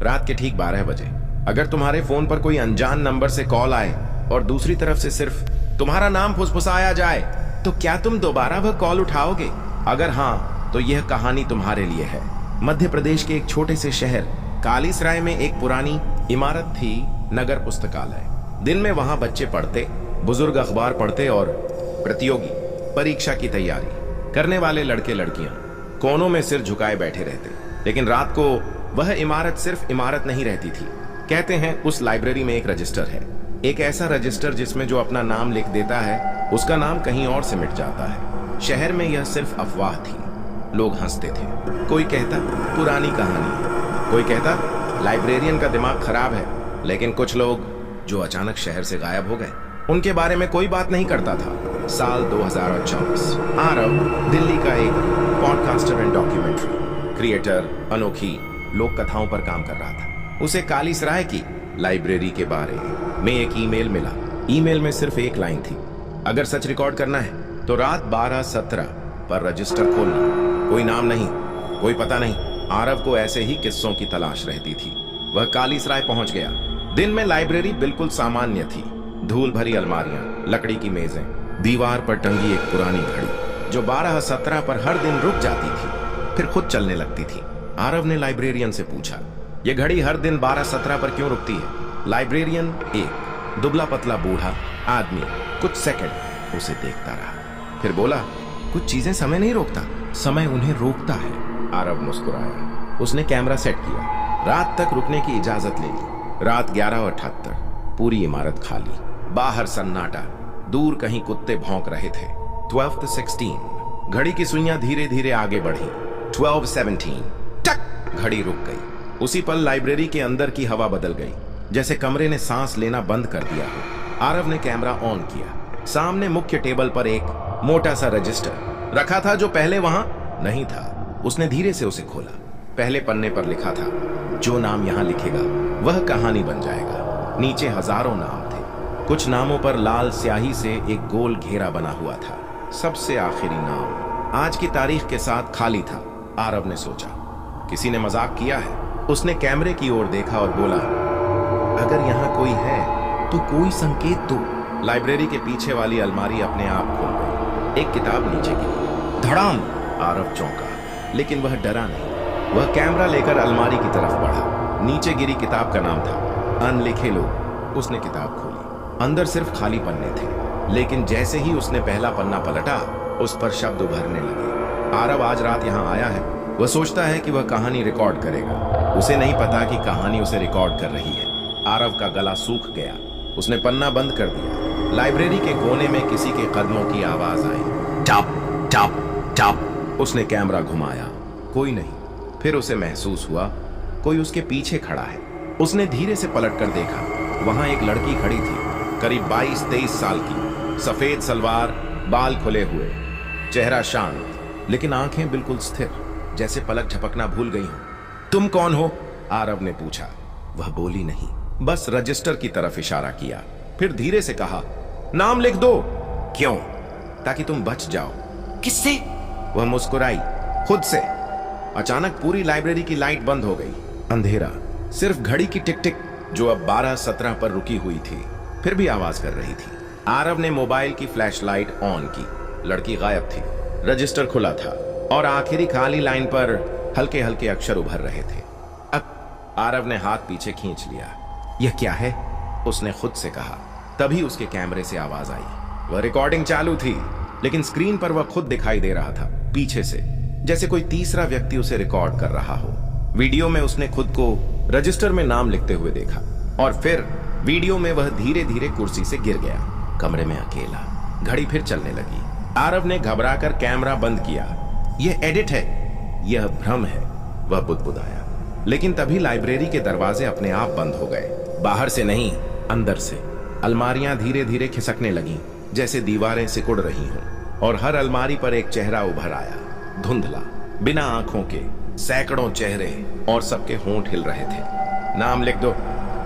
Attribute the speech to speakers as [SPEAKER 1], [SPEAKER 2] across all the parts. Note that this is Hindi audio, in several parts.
[SPEAKER 1] रात के ठीक 12 बजे। अगर तुम्हारे फोन पर कोई अनजान नंबर से कॉल आए और दूसरी तरफ से सिर्फ तुम्हारा नाम फुसफुसाया जाए, तो क्या तुम दोबारा वह कॉल उठाओगे? अगर हाँ, तो यह कहानी तुम्हारे लिए है। मध्य प्रदेश के एक छोटे से शहर कालीसराय में एक पुरानी इमारत थी, नगर पुस्तकालय। दिन में वहां बच्चे पढ़ते, बुजुर्ग अखबार पढ़ते और प्रतियोगी परीक्षा की तैयारी करने वाले लड़के लड़कियां कोनों में सिर झुकाए बैठे रहते। लेकिन रात को वह इमारत सिर्फ इमारत नहीं रहती थी। कहते हैं उस लाइब्रेरी में एक रजिस्टर है, एक ऐसा रजिस्टर जिसमें जो अपना नाम लिख देता है उसका नाम कहीं और से मिट जाता है। शहर में यह सिर्फ अफवाह थी। लोग हंसते थे। कोई कहता पुरानी कहानी है, कोई कहता लाइब्रेरियन का दिमाग खराब है। लेकिन कुछ लोग जो अचानक शहर से गायब हो गए, उनके बारे में कोई बात नहीं करता था। साल 2024। आरव दिल्ली का एक पॉडकास्टर एंड डॉक्यूमेंट्री क्रिएटर, अनोखी लोक कथाओं पर काम कर रहा था। उसे कालीसराय की लाइब्रेरी के बारे में एक ईमेल मिला। ईमेल में सिर्फ एक लाइन थी, अगर सच रिकॉर्ड करना है तो रात 12:17 पर रजिस्टर खोलना। कोई नाम नहीं, कोई पता नहीं। आरव को ऐसे ही किस्सों की तलाश रहती थी। वह कालीसराय पहुंच गया। दिन में लाइब्रेरी बिल्कुल सामान्य थी। धूल भरी अलमारियां, लकड़ी की मेजें, दीवार पर टंगी एक पुरानी घड़ी जो 12:17 पर हर दिन रुक जाती थी, फिर खुद चलने लगती थी। आरव ने लाइब्रेरियन से पूछा, यह घड़ी हर दिन 12:17 पर क्यों रुकती है? लाइब्रेरियन, एक दुबला पतला बूढ़ा आदमी, कुछ सेकंड उसे देखता रहा, फिर बोला, कुछ चीजें समय नहीं रोकता, समय उन्हें रोकता है। आरव मुस्कुराया। उसने कैमरा सेट किया। रात तक रुकने की इजाजत ले ली। रात 11:78, पूरी इमारत खाली, बाहर सन्नाटा, दूर कहीं कुत्ते भौंक रहे थे। 12:16, घड़ी की सुइयां धीरे धीरे आगे बढ़ी। 12:17, टक, घड़ी रुक गई। उसी पल लाइब्रेरी के अंदर की हवा बदल गई, जैसे कमरे ने सांस लेना बंद कर दिया हो। आरव ने कैमरा ऑन किया। सामने मुख्य टेबल पर एक मोटा सा रजिस्टर रखा था जो पहले वहां नहीं था। उसने धीरे से उसे खोला। पहले पन्ने पर लिखा था, जो नाम यहां लिखेगा वह कहानी बन जाएगा। नीचे हजारों नाम थे। कुछ नामों पर लाल स्याही से एक गोल घेरा बना हुआ था। सबसे आखिरी नाम आज की तारीख के साथ खाली था। आरव ने सोचा, किसी ने मजाक किया है। उसने कैमरे की ओर देखा और बोला, अगर यहाँ कोई है तो कोई संकेत दो। लाइब्रेरी के पीछे वाली अलमारी अपने आप खुल गई। एक किताब नीचे गिरी। धड़ाम! आरव चौंका, लेकिन वह डरा नहीं। वह कैमरा लेकर अलमारी की तरफ बढ़ा। नीचे गिरी किताब का नाम था अनलिखे लोग। उसने किताब खोली। अंदर सिर्फ खाली पन्ने थे, लेकिन जैसे ही उसने पहला पन्ना पलटा, उस पर शब्द उभरने लगे। आरव आज रात यहाँ आया है। वह सोचता है कि वह कहानी रिकॉर्ड करेगा। उसे नहीं पता कि कहानी उसे रिकॉर्ड कर रही है। आरव का गला सूख गया। उसने पन्ना बंद कर दिया। लाइब्रेरी के कोने में किसी के कदमों की आवाज आई, टप टप टप। उसने कैमरा घुमाया, कोई नहीं। फिर उसे महसूस हुआ कोई उसके पीछे खड़ा है। उसने धीरे से पलट कर देखा। वहां एक लड़की खड़ी थी, करीब 22-23 साल की। सफेद सलवार, बाल खुले हुए, चेहरा शांत, लेकिन आंखें बिल्कुल स्थिर, जैसे पलक झपकना भूल गई हो। तुम कौन हो? आरव ने पूछा। वह बोली नहीं, बस रजिस्टर की तरफ इशारा किया। फिर धीरे से कहा, नाम लिख दो। क्यों? ताकि तुम बच जाओ। किससे? वह मुस्कुराई, खुद से। अचानक पूरी लाइब्रेरी की लाइट बंद हो गई। अंधेरा, सिर्फ घड़ी की टिक टिक जो अब 12:17 पर रुकी हुई थी, फिर भी आवाज कर रही थी। आरव ने मोबाइल की फ्लैशलाइट ऑन की। लड़की गायब थी। रजिस्टर खुला था और आखिरी खाली लाइन पर हल्के हल्के अक्षर उभर रहे थे। अब आरव ने हाथ पीछे खींच लिया। यह क्या है? उसने खुद से कहा। तभी उसके कैमरे से आवाज आई। वह रिकॉर्डिंग चालू थी, लेकिन स्क्रीन पर वह खुद दिखाई दे रहा था, पीछे से, जैसे कोई तीसरा व्यक्ति उसे रिकॉर्ड कर रहा हो। वीडियो में उसने खुद को रजिस्टर में नाम लिखते हुए देखा और फिर वीडियो में वह धीरे धीरे कुर्सी से गिर गया। कमरे में अकेला। घड़ी फिर चलने लगी। आरव ने घबराकर कैमरा बंद किया। यह एडिट है, यह भ्रम है, वह बुदबुदाया। लेकिन तभी लाइब्रेरी के दरवाजे अपने आप बंद हो गए। बाहर से नहीं, अंदर से। अलमारियां धीरे धीरे खिसकने लगीं, जैसे दीवारें सिकुड़ रही हों, और हर अलमारी पर एक चेहरा उभर आया, धुंधला, बिना आंखों के। सैकड़ों चेहरे और सबके होंठ हिल रहे थे। नाम लिख दो।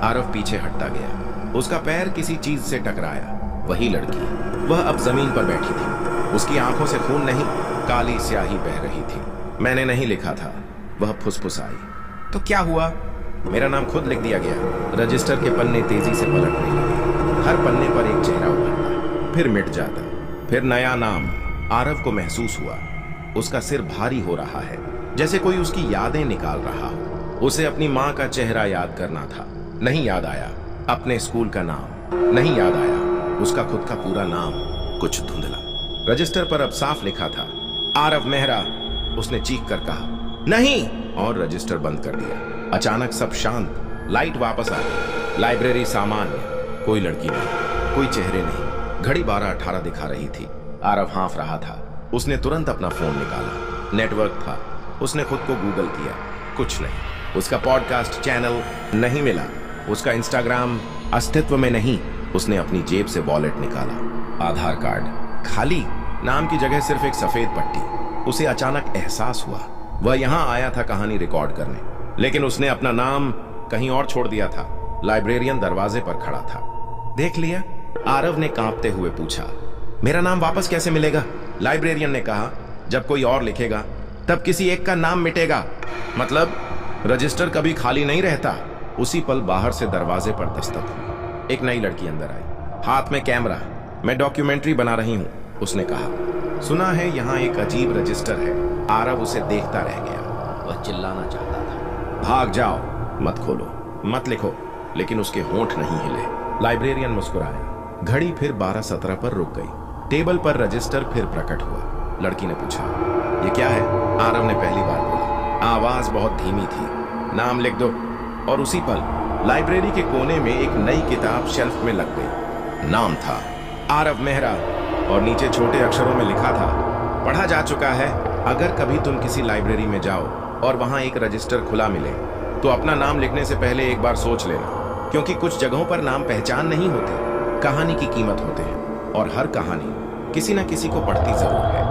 [SPEAKER 1] आरव पीछे हटता गया। उसका पैर किसी चीज से टकराया। वही लड़की, वह अब जमीन पर बैठी थी। उसकी आंखों से खून नहीं, काली स्याही बह रही थी। मैंने नहीं लिखा था, वह फुसफुसाई। तो क्या हुआ? मेरा नाम खुद लिख दिया गया। रजिस्टर के पन्ने तेजी से पलटने लगे। हर पन्ने पर एक चेहरा उभरता, फिर मिट जाता, फिर नया नाम। आरव को महसूस हुआ उसका सिर भारी हो रहा है, जैसे कोई उसकी यादें निकाल रहा हो। उसे अपनी माँ का चेहरा याद करना था, नहीं याद आया। अपने स्कूल का नाम नहीं याद आया। उसका खुद का पूरा नाम कुछ धुंधला। रजिस्टर पर अब साफ लिखा था, आरव मेहरा। उसने चीख कर कहा, नहीं, और रजिस्टर बंद कर दिया। अचानक सब शांत, लाइट वापस आ गई। लाइब्रेरी सामान्य, कोई लड़की नहीं, कोई चेहरे नहीं। घड़ी 12:18 दिखा रही थी। आरव हाँफ रहा था। उसने तुरंत अपना फोन निकाला। नेटवर्क था। उसने खुद को गूगल किया, कुछ नहीं। उसका पॉडकास्ट चैनल नहीं मिला। उसका इंस्टाग्राम अस्तित्व में नहीं। उसने अपनी जेब से वॉलेट निकाला। आधार कार्ड खाली, नाम की जगह सिर्फ एक सफेद पट्टी। उसे अचानक एहसास हुआ वह यहां आया था कहानी रिकॉर्ड करने, लेकिन उसने अपना नाम कहीं और छोड़ दिया था। लाइब्रेरियन दरवाजे पर खड़ा था। देख लिया? आरव ने कांपते हुए पूछा। मेरा नाम वापस कैसे मिलेगा? लाइब्रेरियन ने कहा, जब कोई और लिखेगा तब किसी एक का नाम मिटेगा। मतलब रजिस्टर कभी खाली नहीं रहता। उसी पल बाहर से दरवाजे पर दस्तक हुई। एक नई लड़की अंदर आई, हाथ में कैमरा। मैं डॉक्यूमेंट्री बना रही हूं, उसने कहा। सुना है यहाँ एक अजीब रजिस्टर है। आरव उसे देखता रह गया। वह चिल्लाना चाहता था, भाग जाओ, मत खोलो, मत लिखो, लेकिन उसके होंठ नहीं हिले। लाइब्रेरियन मुस्कुराया। घड़ी फिर 12:17 पर रुक गई। टेबल पर रजिस्टर फिर प्रकट हुआ। लड़की ने पूछा, ये क्या है? आरव ने पहली बार बोला। आवाज बहुत धीमी थी, नाम लिख दो। और उसी पल लाइब्रेरी के कोने में एक नई किताब शेल्फ में लग गई। नाम था आरव मेहरा और नीचे छोटे अक्षरों में लिखा था, पढ़ा जा चुका है। अगर कभी तुम किसी लाइब्रेरी में जाओ और वहां एक रजिस्टर खुला मिले तो अपना नाम लिखने से पहले एक बार सोच लेना, क्योंकि कुछ जगहों पर नाम पहचान नहीं होते, कहानी की कीमत होते हैं, और हर कहानी किसी न किसी को पढ़ती जरूर है।